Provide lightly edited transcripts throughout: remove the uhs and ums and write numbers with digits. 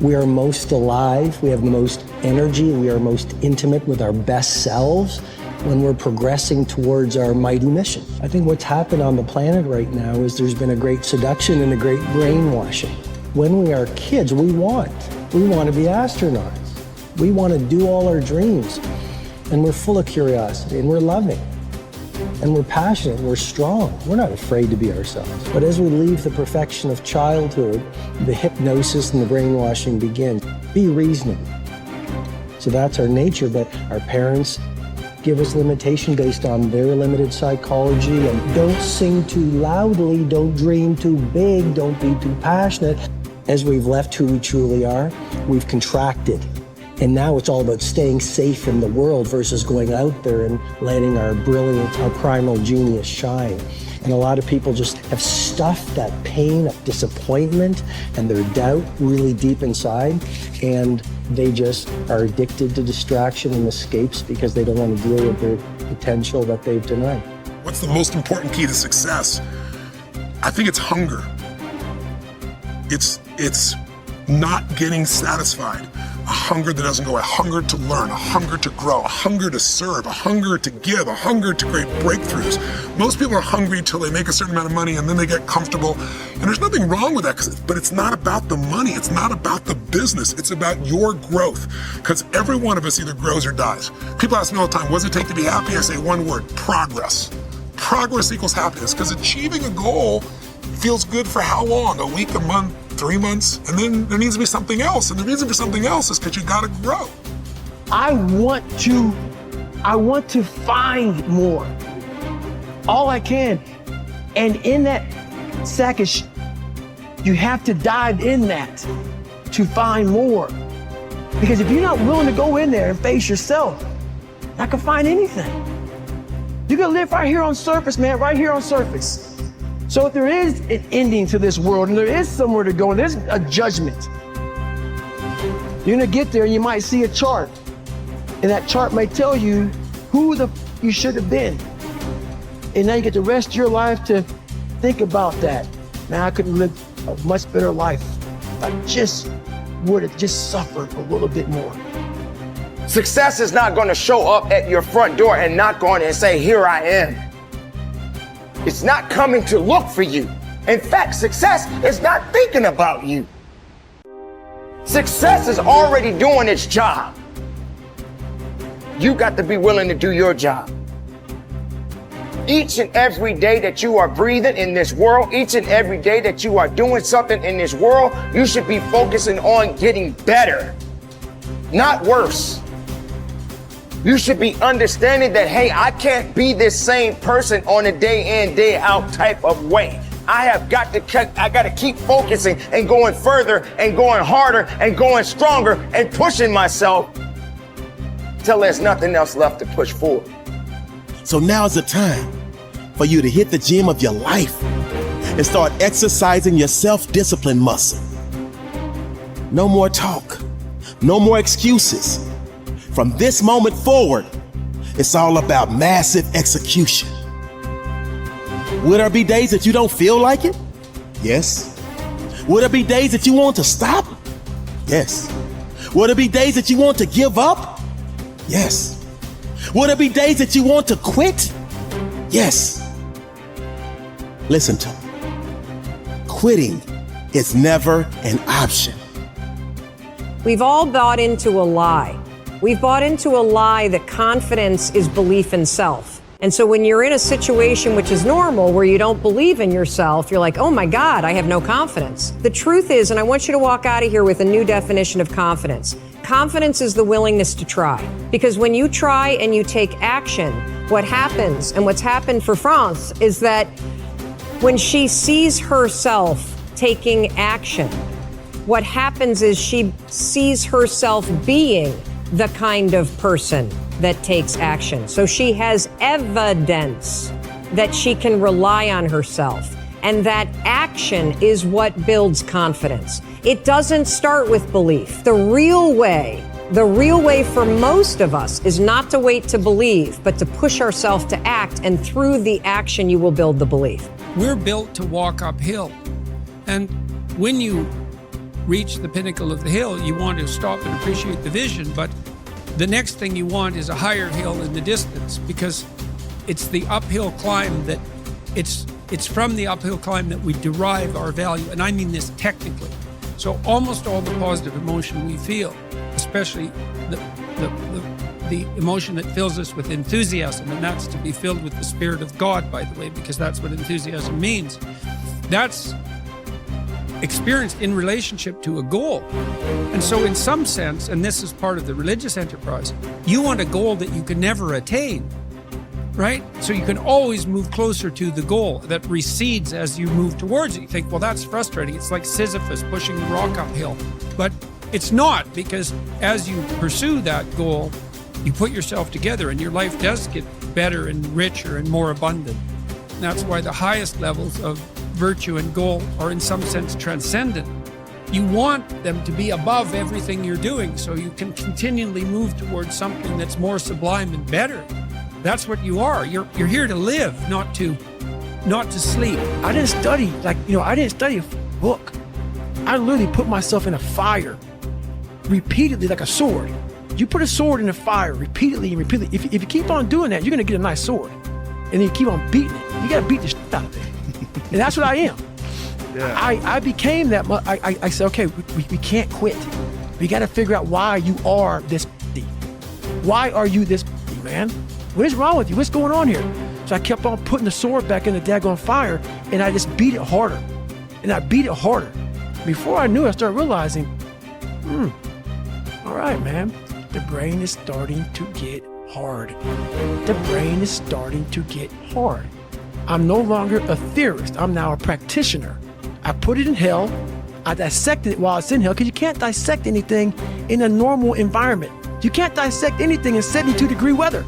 We are most alive, we have the most energy, we are most intimate with our best selves when we're progressing towards our mighty mission. I think what's happened on the planet right now is there's been a great seduction and a great brainwashing. When we are kids, we want to be astronauts. We want to do all our dreams. And we're full of curiosity, and we're loving, and we're passionate, and we're strong. We're not afraid to be ourselves. But as we leave the perfection of childhood, the hypnosis and the brainwashing begins. Be reasonable. So that's our nature, but our parents give us limitation based on their limited psychology. And don't sing too loudly, don't dream too big, don't be too passionate. As we've left who we truly are, we've contracted. And now it's all about staying safe in the world versus going out there and letting our brilliance, our primal genius shine. And a lot of people just have stuffed that pain of disappointment and their doubt really deep inside. And they just are addicted to distraction and escapes because they don't want to deal with their potential that they've denied. What's the most important key to success? I think it's hunger. It's not getting satisfied. A hunger that doesn't go, a hunger to learn, a hunger to grow, a hunger to serve, a hunger to give, a hunger to create breakthroughs. Most people are hungry until they make a certain amount of money and then they get comfortable. And there's nothing wrong with that, but it's not about the money. It's not about the business. It's about your growth. Because every one of us either grows or dies. People ask me all the time, what does it take to be happy? I say one word, progress. Progress equals happiness, because achieving a goal feels good for how long? A week, a month, 3 months, and then there needs to be something else. And the reason for something else is because you gotta grow. I want to find more, all I can. And in that sack of you have to dive in that to find more. Because if you're not willing to go in there and face yourself, I can find anything. You can live right here on surface, man, right here on surface. So if there is an ending to this world and there is somewhere to go and there's a judgment, you're gonna get there and you might see a chart. And that chart may tell you who you should have been. And now you get the rest of your life to think about that. Man, I could have lived a much better life if I just would have just suffered a little bit more. Success is not gonna show up at your front door and knock on it and say, here I am. It's not coming to look for you. In fact, success is not thinking about you. Success is already doing its job. You got to be willing to do your job. Each and every day that you are breathing in this world, each and every day that you are doing something in this world, you should be focusing on getting better, not worse. You should be understanding that, hey, I can't be this same person on a day in, day out type of way. I got to keep focusing and going further and going harder and going stronger and pushing myself till there's nothing else left to push forward. So now is the time for you to hit the gym of your life and start exercising your self-discipline muscle. No more talk, no more excuses. From this moment forward, it's all about massive execution. Will there be days that you don't feel like it? Yes. Will there be days that you want to stop? Yes. Will there be days that you want to give up? Yes. Will there be days that you want to quit? Yes. Listen to me. Quitting is never an option. We've all bought into a lie. We've bought into a lie that confidence is belief in self. And so when you're in a situation which is normal, where you don't believe in yourself, you're like, oh my God, I have no confidence. The truth is, and I want you to walk out of here with a new definition of confidence. Confidence is the willingness to try. Because when you try and you take action, what happens, and what's happened for France, is that when she sees herself taking action, what happens is she sees herself being the kind of person that takes action. So she has evidence that she can rely on herself. And that action is what builds confidence. It doesn't start with belief. The real way for most of us is not to wait to believe, but to push ourselves to act. And through the action, you will build the belief. We're built to walk uphill. And when you reach the pinnacle of the hill, you want to stop and appreciate the vision, but the next thing you want is a higher hill in the distance, because it's the uphill climb that it's from the uphill climb that we derive our value, and I mean this technically. So almost all the positive emotion we feel, especially the emotion that fills us with enthusiasm, and that's to be filled with the Spirit of God, by the way, because that's what enthusiasm means. That's experienced in relationship to a goal. And so in some sense, and this is part of the religious enterprise, you want a goal that you can never attain, right? So you can always move closer to the goal that recedes as you move towards it. You think, well, that's frustrating. It's like Sisyphus pushing the rock uphill. But it's not, because as you pursue that goal, you put yourself together and your life does get better and richer and more abundant. And that's why the highest levels of virtue and goal are in some sense transcendent. You want them to be above everything you're doing so you can continually move towards something that's more sublime and better. That's what you are. You're here to live, not to sleep. I didn't study, I didn't study a book. I literally put myself in a fire repeatedly like a sword. You put a sword in the fire repeatedly and repeatedly. If you keep on doing that, you're going to get a nice sword. And then you keep on beating it. You got to beat the shit out of it. And that's what I am. Yeah. I became that. I said, okay, we can't quit. We got to figure out why you are this. Why are you this, man? What is wrong with you? What's going on here? So I kept on putting the sword back in the daggone fire, and I just beat it harder. And I beat it harder. Before I knew it, I started realizing, all right, man, the brain is starting to get hard. The brain is starting to get hard. I'm no longer a theorist. I'm now a practitioner. I put it in hell. I dissected it while it's in hell, because you can't dissect anything in a normal environment. You can't dissect anything in 72-degree weather.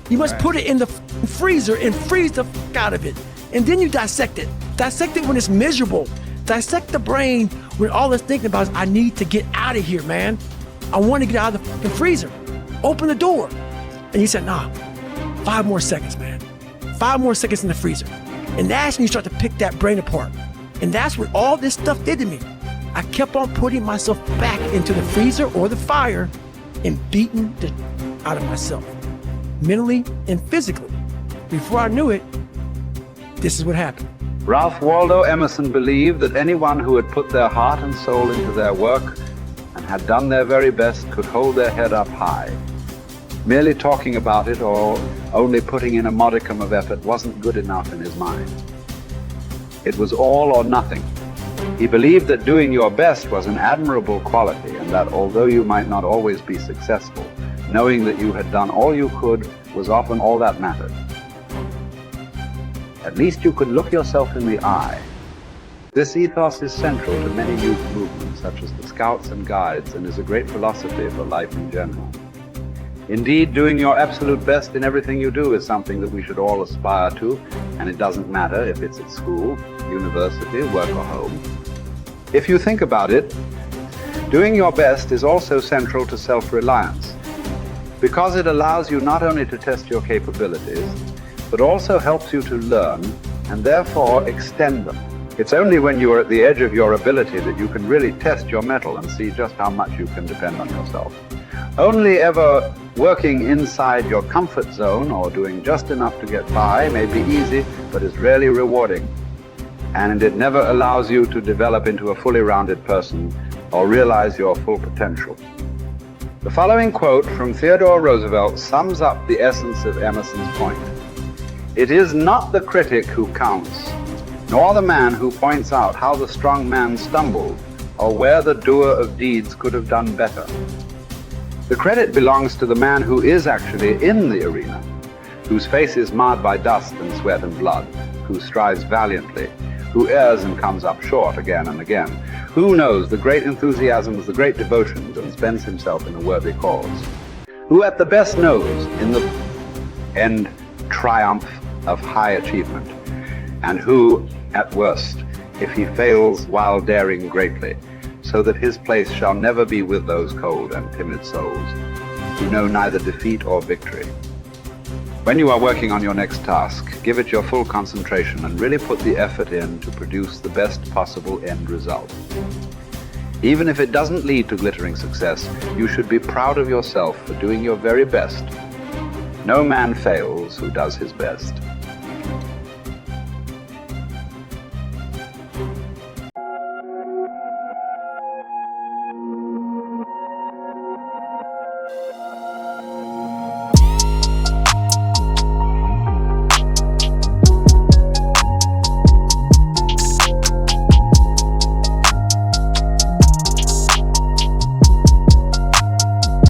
You must put it in the freezer and freeze the out of it. And then you dissect it. Dissect it when it's miserable. Dissect the brain when all it's thinking about is, I need to get out of here, man. I want to get out of the freezer. Open the door. And you said, nah, 5 more seconds, man. 5 more seconds in the freezer. And that's when you start to pick that brain apart. And that's what all this stuff did to me. I kept on putting myself back into the freezer or the fire and beating the out of myself, mentally and physically. Before I knew it, this is what happened. Ralph Waldo Emerson believed that anyone who had put their heart and soul into their work and had done their very best could hold their head up high. Merely talking about it or only putting in a modicum of effort wasn't good enough in his mind. It was all or nothing. He believed that doing your best was an admirable quality, and that although you might not always be successful, knowing that you had done all you could was often all that mattered. At least you could look yourself in the eye. This ethos is central to many youth movements, such as the Scouts and Guides, and is a great philosophy for life in general. Indeed, doing your absolute best in everything you do is something that we should all aspire to, and it doesn't matter if it's at school, university, work, or home. If you think about it, doing your best is also central to self-reliance, because it allows you not only to test your capabilities, but also helps you to learn and therefore extend them. It's only when you are at the edge of your ability that you can really test your mettle and see just how much you can depend on yourself. Only ever working inside your comfort zone or doing just enough to get by may be easy, but is rarely rewarding. And it never allows you to develop into a fully rounded person or realize your full potential. The following quote from Theodore Roosevelt sums up the essence of Emerson's point. It is not the critic who counts, nor the man who points out how the strong man stumbled or where the doer of deeds could have done better. The credit belongs to the man who is actually in the arena, whose face is marred by dust and sweat and blood, who strives valiantly, who errs and comes up short again and again, who knows the great enthusiasms, the great devotions, and spends himself in a worthy cause, who at the best knows in the end triumph of high achievement, and who, at worst, if he fails while daring greatly, so that his place shall never be with those cold and timid souls who know neither defeat or victory. When you are working on your next task, give it your full concentration and really put the effort in to produce the best possible end result. Even if it doesn't lead to glittering success, you should be proud of yourself for doing your very best. No man fails who does his best.